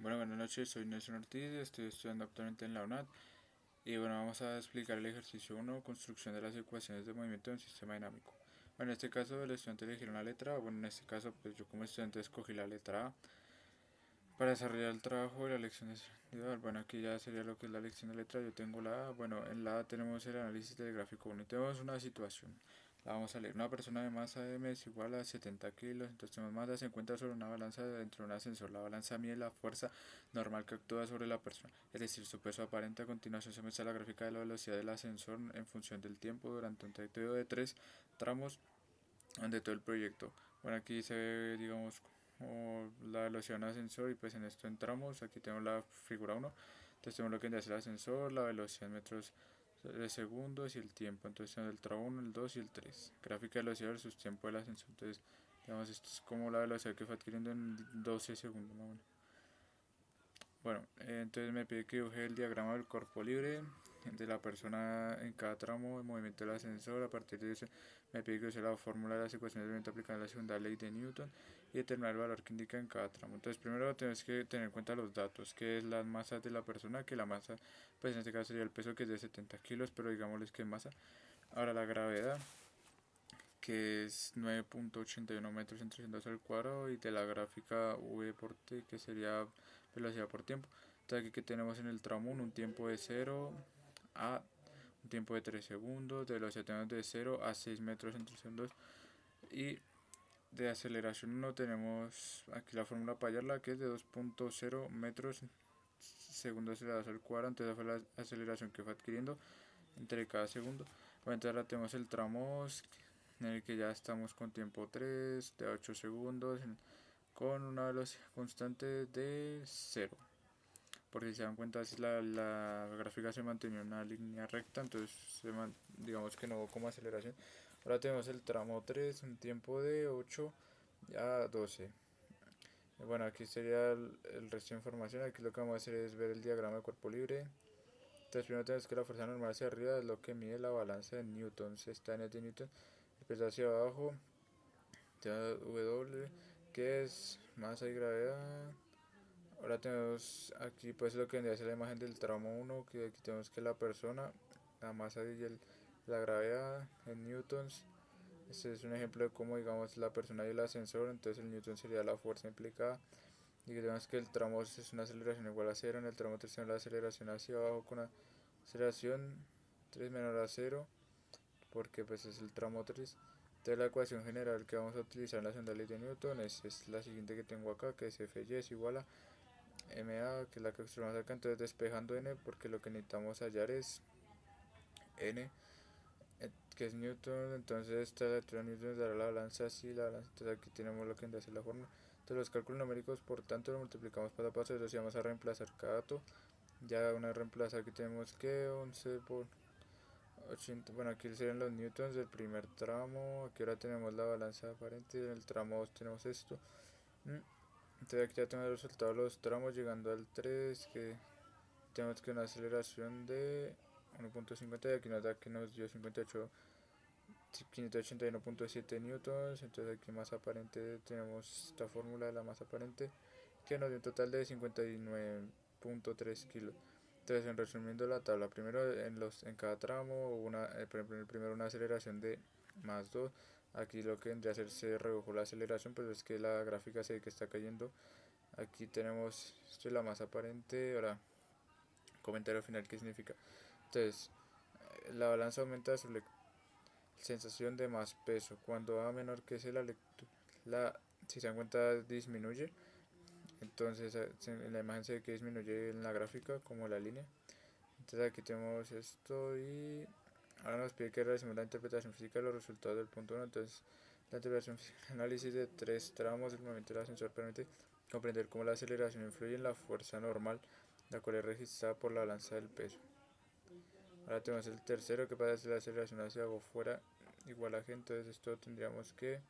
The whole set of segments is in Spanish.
Bueno, buenas noches, soy Nelson Ortiz, estoy estudiando actualmente en la UNAD y bueno, vamos a explicar el ejercicio uno, construcción de las ecuaciones de movimiento de un sistema dinámico. Bueno, en este caso el estudiante elegirá una letra, bueno, en este caso pues yo como estudiante escogí la letra A para desarrollar el trabajo de la lección individual. Bueno, aquí ya sería lo que es la lección de letra, yo tengo la A, bueno, en la A tenemos el análisis del gráfico 1 y tenemos una situación. La vamos a leer. Una persona de masa M es igual a 70 kilos. Entonces tenemos masa, se encuentra sobre una balanza dentro de un ascensor. La balanza mide la fuerza normal que actúa sobre la persona, es decir, su peso aparente. A continuación se muestra la gráfica de la velocidad del ascensor en función del tiempo durante un trayecto de 3 tramos de todo el proyecto. Bueno, aquí se ve, digamos, como la velocidad de un ascensor y pues en esto entramos. Aquí tenemos la figura uno. Entonces tenemos lo que es el ascensor, la velocidad en metros de segundos y el tiempo. Entonces tenemos el tramo uno, el 2 y el 3. Gráfica de velocidad versus tiempo del ascensor. Entonces, digamos, esto es como la velocidad que fue adquiriendo en 12 segundos más o menos. Bueno, entonces me pide que dibuje el diagrama del cuerpo libre de la persona en cada tramo de movimiento del ascensor. A partir de eso me pide que use la fórmula de las ecuaciones de movimiento aplicando la segunda ley de Newton y determinar el valor que indica en cada tramo. Entonces primero tenemos que tener en cuenta los datos, que es la masa de la persona, que la masa, pues en este caso sería el peso, que es de 70 kilos, pero digámosles que es masa. Ahora la gravedad, que es 9.81 metros entre segundos al cuadrado, y de la gráfica v por t, que sería velocidad por tiempo. Entonces aquí que tenemos en el tramo 1 un tiempo de 0 a un tiempo de 3 segundos, de velocidad tenemos de 0 a 6 metros entre segundos, y de aceleración 1 tenemos aquí la fórmula para hallarla, que es de 2.0 metros segundos acelerados al cuadrado. Entonces fue la aceleración que fue adquiriendo entre cada segundo. Bueno, entonces ahora tenemos el tramo en el que ya estamos con tiempo 3 de 8 segundos con una velocidad constante de 0. Porque si se dan cuenta, si la gráfica se mantenía en una línea recta, entonces digamos que no hubo como aceleración. Ahora tenemos el tramo 3, un tiempo de 8 a 12. Bueno, aquí sería el resto de información. Aquí lo que vamos a hacer es ver el diagrama de cuerpo libre. Entonces primero tenemos que la fuerza normal hacia arriba es lo que mide la balanza de Newton, se está en el de Newton. El peso hacia abajo, W, que es masa y gravedad. Ahora tenemos aquí pues lo que vendría a ser la imagen del tramo uno, que aquí tenemos que la persona, la masa y la gravedad en newtons. Este es un ejemplo de cómo, digamos, la persona y el ascensor. Entonces el newton sería la fuerza implicada. Y que tenemos que el tramo 2 es una aceleración igual a cero. En el tramo 3 tenemos la aceleración hacia abajo con una aceleración 3 menor a cero, porque pues es el tramo 3. Entonces la ecuación general que vamos a utilizar en la segunda ley de Newton es la siguiente que tengo acá, que es Fy es igual a MA, que es la que observamos acá. Entonces despejando N, porque lo que necesitamos hallar es N, que es Newton. Entonces esta lectura de Newton dará la balanza así, la balanza. Entonces aquí tenemos lo que hace la fórmula. Entonces los cálculos numéricos, por tanto, lo multiplicamos paso a paso. Entonces vamos a reemplazar cada dato. Ya una reemplaza, aquí tenemos que 11 por 80. Bueno, aquí serían los newtons del primer tramo. Aquí ahora tenemos la balanza aparente. En el tramo 2 tenemos esto. Entonces aquí ya tenemos el resultado de los tramos llegando al 3, que tenemos que una aceleración de 1.50, y aquí nos da que nos dio 58, 581.7 newtons. Entonces aquí más aparente tenemos esta fórmula de la masa aparente, que nos dio un total de 59.3 kilos. Entonces, en resumiendo la tabla, primero en cada tramo, por ejemplo, en el primero una aceleración de más 2. Aquí lo que vendría a hacer, se redujo la aceleración, pero es que la gráfica se ve que está cayendo. Aquí tenemos esto es la masa aparente. Ahora, comentario final, ¿qué significa? Entonces, la balanza aumenta su sensación de más peso. Cuando A menor que C, la lectura, si se dan cuenta, disminuye. Entonces, en la imagen se ve que disminuye en la gráfica, como la línea. Entonces, aquí tenemos esto y ahora nos pide que realicemos la interpretación física de los resultados del punto 1. Entonces, la interpretación física, análisis de 3 tramos del movimiento del ascensor permite comprender cómo la aceleración influye en la fuerza normal, la cual es registrada por la balanza del peso. Ahora tenemos el tercero, que pasa si la aceleración hacia algo fuera igual a g. Entonces esto tendríamos que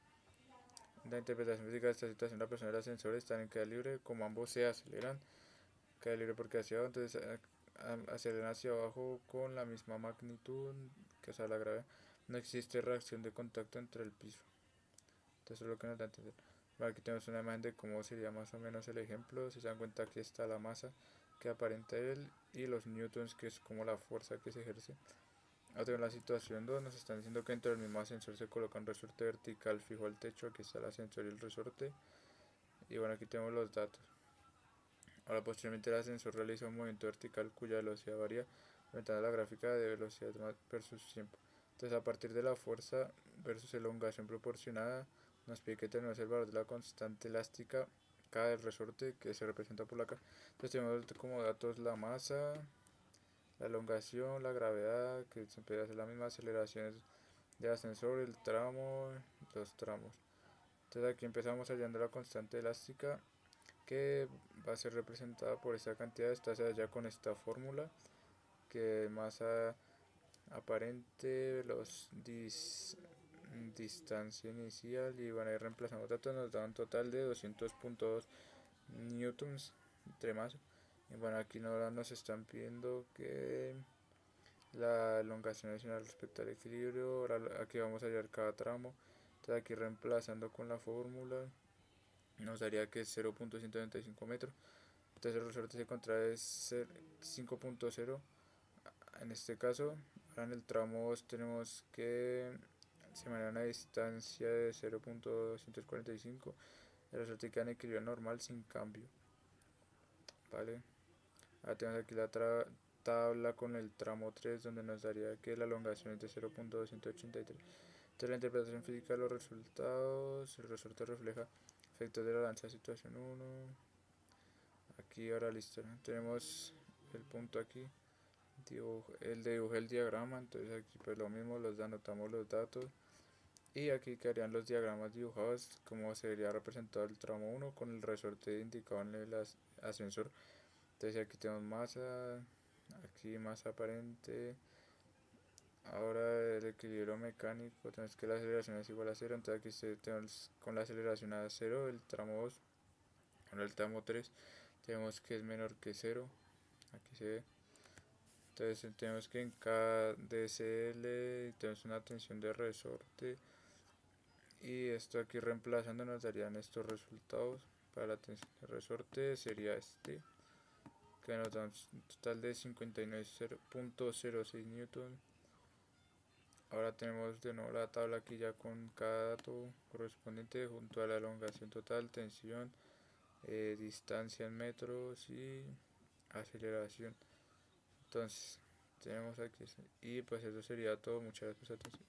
la interpretación física de esta situación, la persona y el ascensor están en caída libre. Como ambos se aceleran, caída libre porque hacia abajo, entonces aceleran hacia abajo con la misma magnitud, que sea la gravedad. No existe reacción de contacto entre el piso. Entonces eso es lo que nos da a entender. Bueno, aquí tenemos una imagen de cómo sería más o menos el ejemplo. Si se dan cuenta, aquí está la masa que aparenta él y los newtons, que es como la fuerza que se ejerce. Ahora en la situación 2 nos están diciendo que dentro del mismo ascensor se coloca un resorte vertical fijo al techo. Aquí está el ascensor y el resorte. Y bueno, aquí tenemos los datos. Ahora posteriormente el ascensor realiza un movimiento vertical cuya velocidad varía aumentando la gráfica de velocidad versus tiempo. Entonces a partir de la fuerza versus elongación proporcionada nos pide que tenemos el valor de la constante elástica K del resorte que se representa por la K. Entonces tenemos como datos la masa, la elongación, la gravedad, que siempre hace la misma, aceleraciones del ascensor, el tramo, los tramos. Entonces aquí empezamos hallando la constante elástica que va a ser representada por esta cantidad. Esta se halla con esta fórmula, que es masa aparente, distancia inicial, y bueno, ahí reemplazamos datos, nos da un total de 200.2 newtons entre masa. Y bueno, aquí ahora nos están pidiendo que la elongación adicional respecto al equilibrio. Ahora aquí vamos a hallar cada tramo. Entonces aquí reemplazando con la fórmula nos daría que es 0.195 metros. Entonces el resorte se contrae 5.0. En este caso, ahora en el tramo 2 tenemos que se maneja una distancia de 0.245. El resorte queda en equilibrio normal sin cambio. Vale. Ahora tenemos aquí la tabla con el tramo 3, donde nos daría que la elongación es de 0.283. Entonces la interpretación física de los resultados, el resorte refleja efectos de la lanza situación 1. Aquí ahora listo, ¿no? Tenemos el punto aquí, el dibujé el diagrama. Entonces aquí pues lo mismo, los anotamos los datos, y aquí quedarían los diagramas dibujados como se vería representado el tramo 1 con el resorte indicado en el ascensor. Entonces aquí tenemos masa, aquí masa aparente. Ahora el equilibrio mecánico, tenemos que la aceleración es igual a 0. Entonces aquí tenemos con la aceleración a 0 el tramo 2. Ahora el tramo 3 tenemos que es menor que 0. Aquí se ve. Entonces tenemos que en KDCL tenemos una tensión de resorte, y esto aquí reemplazando nos darían estos resultados. Para la tensión de resorte sería este, que nos da un total de 59.06 newton. Ahora tenemos de nuevo la tabla aquí ya con cada dato correspondiente junto a la elongación total, tensión, distancia en metros y aceleración. Entonces tenemos aquí, y pues eso sería todo. Muchas gracias por su atención.